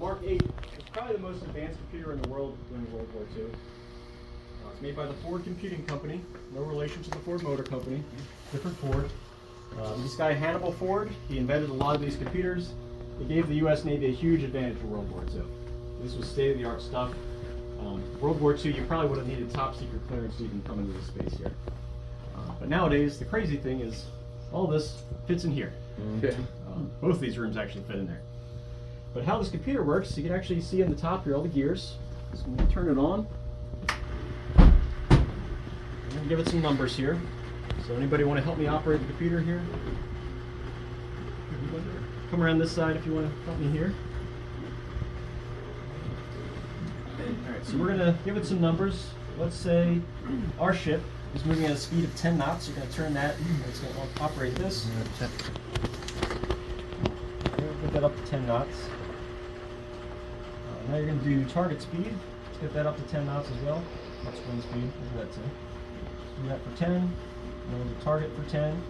Mark 8 is probably the most advanced computer in the world during World War II. It's made by the Ford Computing Company, no relation to the Ford Motor Company, different Ford. This guy, Hannibal Ford, he invented a lot of these computers. It gave the U.S. Navy a huge advantage in World War II. This was state-of-the-art stuff. World War II, you probably would have needed top secret clearance to even come into the space here. But nowadays, the crazy thing is, all this fits in here. Both of these rooms actually fit in there. But how this computer works, you can actually see in the top here all the gears. So I'm going to turn it on. I'm going to give it some numbers here. So anybody want to help me operate the computer here? Come around this side if you want to help me here. Alright, so we're going to give it some numbers. Let's say our ship is moving at a speed of 10 knots. You're going to turn that, it's going to operate this. Put that up to 10 knots. Now you're going to do target speed. Let's get that up to 10 knots as well. That's wind speed. What does that say? Do that for 10. And then the target for 10.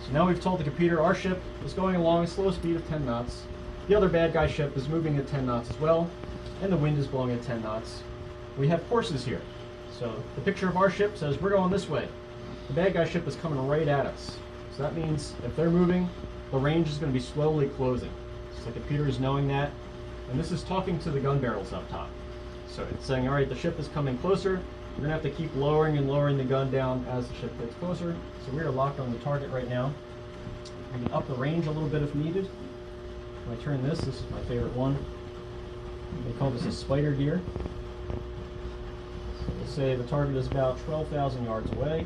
So now we've told the computer our ship is going along a slow speed of 10 knots. The other bad guy ship is moving at 10 knots as well, and the wind is blowing at 10 knots. We have courses here. So the picture of our ship says we're going this way. The bad guy ship is coming right at us. So that means if they're moving, the range is going to be slowly closing. So the computer is knowing that, and this is talking to the gun barrels up top. So it's saying, all right, the ship is coming closer. We're going to have to keep lowering and lowering the gun down as the ship gets closer. So we are locked on the target right now. We can up the range a little bit if needed. When I turn this is my favorite one. They call this a spider gear. So let's say the target is about 12,000 yards away,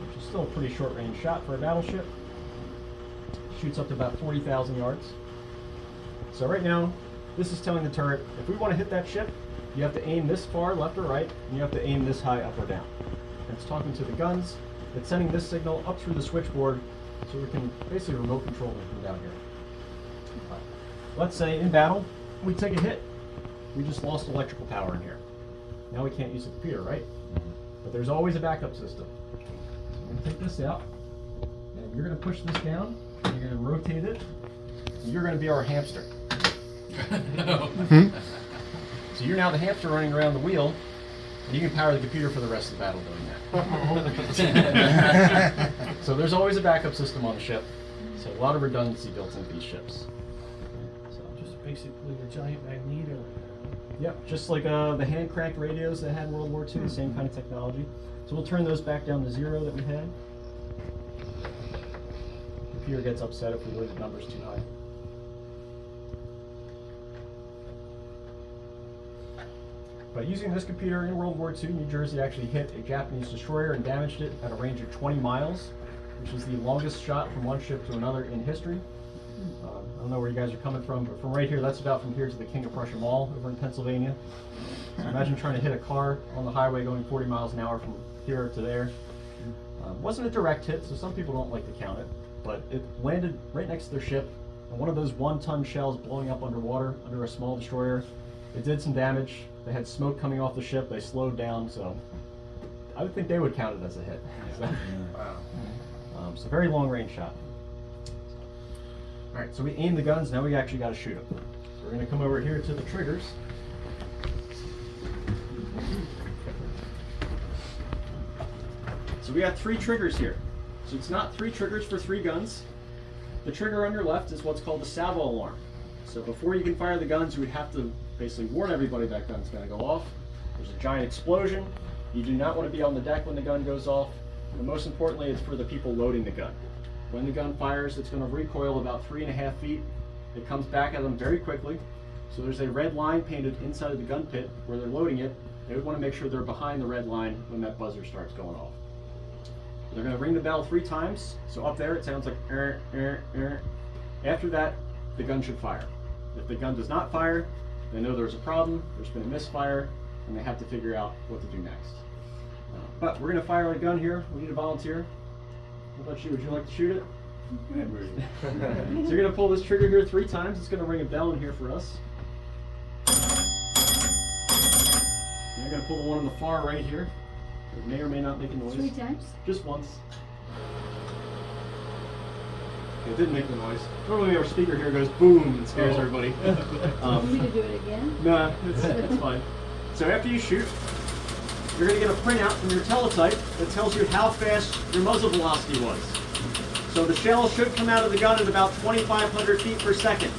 which is still a pretty short range shot for a battleship. Shoots up to about 40,000 yards. So right now, this is telling the turret, if we want to hit that ship, you have to aim this far left or right, and you have to aim this high up or down. And it's talking to the guns. It's sending this signal up through the switchboard, so we can basically remote control them from down here. Let's say in battle, we take a hit. We just lost electrical power in here. Now we can't use the computer, right? But there's always a backup system. So I'm going to take this out, and you're going to push this down, and you're going to rotate it, and you're going to be our hamster. So you're now the hamster running around the wheel, and you can power the computer for the rest of the battle doing that. So there's always a backup system on the ship. So a lot of redundancy built into these ships. So just basically a giant magneto. Yep, just like the hand cranked radios that had in World War II, the same kind of technology. So we'll turn those back down to 0 that we had. The computer gets upset if we leave the numbers too high. By using this computer in World War II, New Jersey actually hit a Japanese destroyer and damaged it at a range of 20 miles, which is the longest shot from one ship to another in history. I don't know where you guys are coming from, but from right here, that's about from here to the King of Prussia Mall over in Pennsylvania. So imagine trying to hit a car on the highway going 40 miles an hour from here to there. Wasn't a direct hit, so some people don't like to count it, but it landed right next to their ship, and one of those 1-ton shells blowing up underwater under a small destroyer. It did some damage. They had smoke coming off the ship. They slowed down, so I would think they would count it as a hit. So, so very long range shot. All right, so we aim the guns. Now we actually got to shoot them. So we're going to come over here to the triggers. So we got 3 triggers here. So it's not 3 triggers for 3 guns. The trigger on your left is what's called the salvo alarm. So before you can fire the guns, you would have to basically warn everybody that gun's going to go off. There's a giant explosion. You do not want to be on the deck when the gun goes off. And most importantly, it's for the people loading the gun. When the gun fires, it's going to recoil about 3.5 feet. It comes back at them very quickly. So there's a red line painted inside of the gun pit where they're loading it. They would want to make sure they're behind the red line when that buzzer starts going off. They're going to ring the bell 3 times. So up there, it sounds like After that, the gun should fire. If the gun does not fire, they know there's a problem, there's been a misfire, and they have to figure out what to do next. But we're going to fire a gun here. We need a volunteer. What about you? Would you like to shoot it? So you're going to pull this trigger here 3 times. It's going to ring a bell in here for us. And you're going to pull the one on the far right here. It may or may not make a noise. 3 times? Just once. It didn't make the noise. Normally our speaker here goes boom and scares everybody. Want me to do it again? Nah, it's fine. So after you shoot, you're going to get a printout from your teletype that tells you how fast your muzzle velocity was. So the shell should come out of the gun at about 2,500 feet per second.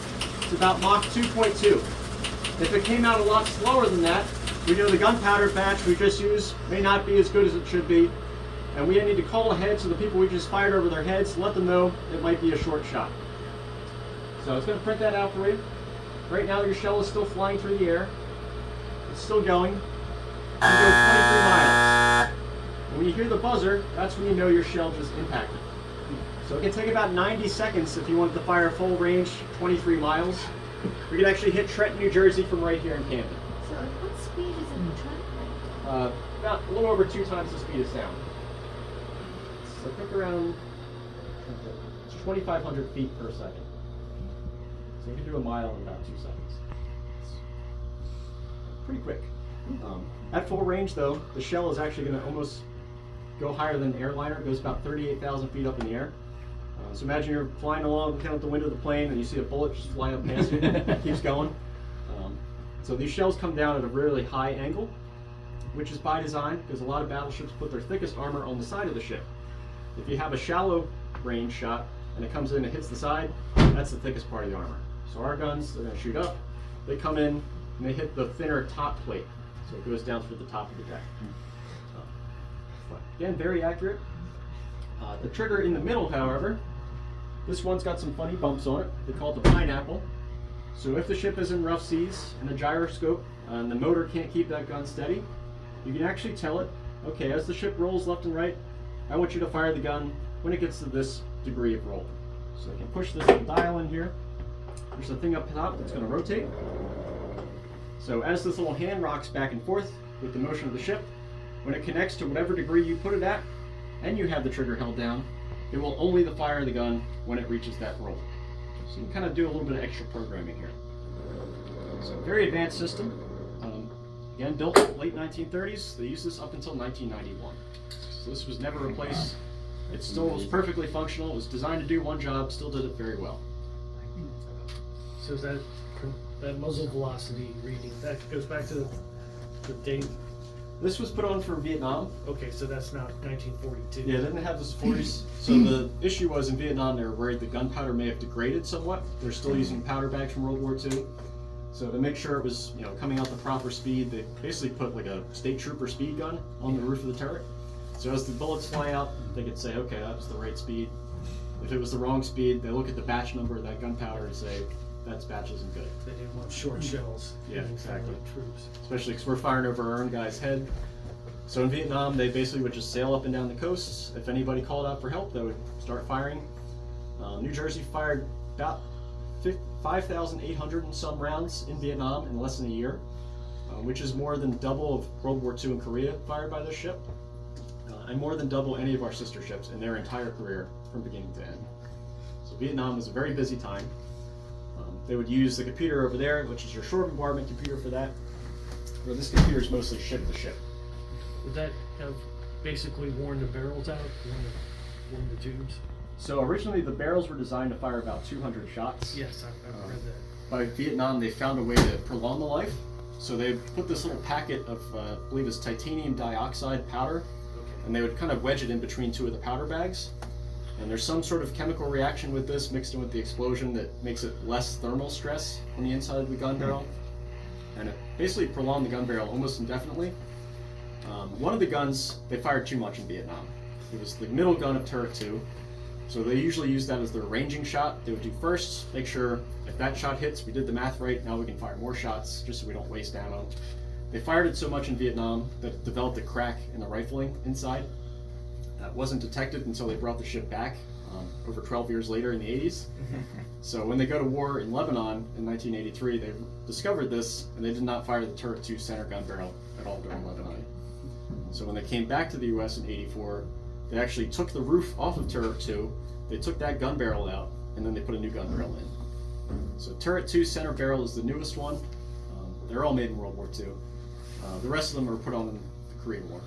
It's about Mach 2.2. If it came out a lot slower than that, we know the gunpowder batch we just used may not be as good as it should be, and we need to call ahead so the people we just fired over their heads, let them know it might be a short shot. So it's going to print that out for you. Right now your shell is still flying through the air. It's still going. You go 23 miles. And when you hear the buzzer, that's when you know your shell just impacted. So it can take about 90 seconds if you wanted to fire full range, 23 miles. We could actually hit Trenton, New Jersey from right here in Camden. So at what speed is it traveling? About a little over 2 times the speed of sound. So I think around 2,500 feet per second. So you can do a mile in about 2 seconds. It's pretty quick. At full range though, the shell is actually going to almost go higher than an airliner. It goes about 38,000 feet up in the air. So imagine you're flying along, looking out the window of the plane, and you see a bullet just fly up past you. It keeps going. So these shells come down at a really high angle, which is by design because a lot of battleships put their thickest armor on the side of the ship. If you have a shallow range shot and it comes in and hits the side, that's the thickest part of the armor. So our guns, they're going to shoot up, they come in and they hit the thinner top plate. So it goes down through the top of the deck. Again, very accurate. The trigger in the middle, however, this one's got some funny bumps on it. They call it the pineapple. So if the ship is in rough seas and the gyroscope and the motor can't keep that gun steady, you can actually tell it, okay, as the ship rolls left and right, I want you to fire the gun when it gets to this degree of roll. So I can push this little dial in here. There's a thing up top that's going to rotate. So as this little hand rocks back and forth with the motion of the ship, when it connects to whatever degree you put it at, and you have the trigger held down, it will only fire the gun when it reaches that roll. So you can kind of do a little bit of extra programming here. So very advanced system. Again, built late 1930s. They used this up until 1991. So this was never replaced. It still was perfectly functional. It was designed to do one job, still did it very well. So is that muzzle velocity reading, that goes back to the date? This was put on for Vietnam. Okay, so that's not 1942. Yeah, they didn't have the 40s. So the issue was in Vietnam, they were worried the gunpowder may have degraded somewhat. They're still using powder bags from World War II. So to make sure it was, coming out the proper speed, they basically put like a state trooper speed gun on the roof of the turret. So as the bullets fly out, they could say, okay, that was the right speed. If it was the wrong speed, they look at the batch number of that gunpowder and say, that batch isn't good. They didn't want short shells. Yeah, exactly. Like troops. Especially because we're firing over our own guy's head. So in Vietnam, they basically would just sail up and down the coasts. If anybody called out for help, they would start firing. New Jersey fired about 5,800 and some rounds in Vietnam in less than a year, which is more than double of World War II and Korea fired by this ship, and more than double any of our sister ships in their entire career from beginning to end. So Vietnam was a very busy time. They would use the computer over there, which is your shore bombardment computer for that, where this computer is mostly ship to ship. Would that have basically worn the barrels out, worn the tubes? So originally the barrels were designed to fire about 200 shots. Yes, I've read that. By Vietnam, they found a way to prolong the life. So they put this little packet of, I believe it's titanium dioxide powder, and they would kind of wedge it in between two of the powder bags. And there's some sort of chemical reaction with this mixed in with the explosion that makes it less thermal stress on the inside of the gun barrel. And it basically prolonged the gun barrel almost indefinitely. One of the guns, they fired too much in Vietnam. It was the middle gun of turret 2. So they usually use that as their ranging shot. They would do first, make sure if that shot hits, we did the math right, now we can fire more shots just so we don't waste ammo. They fired it so much in Vietnam that it developed a crack in the rifling inside. That wasn't detected until they brought the ship back over 12 years later in the 80s. So when they go to war in Lebanon in 1983, they discovered this and they did not fire the turret 2 center gun barrel at all during Lebanon. So when they came back to the US in 84, they actually took the roof off of turret 2, they took that gun barrel out, and then they put a new gun barrel in. So turret 2 center barrel is the newest one. They're all made in World War II. The rest of them are put on in the Korean War.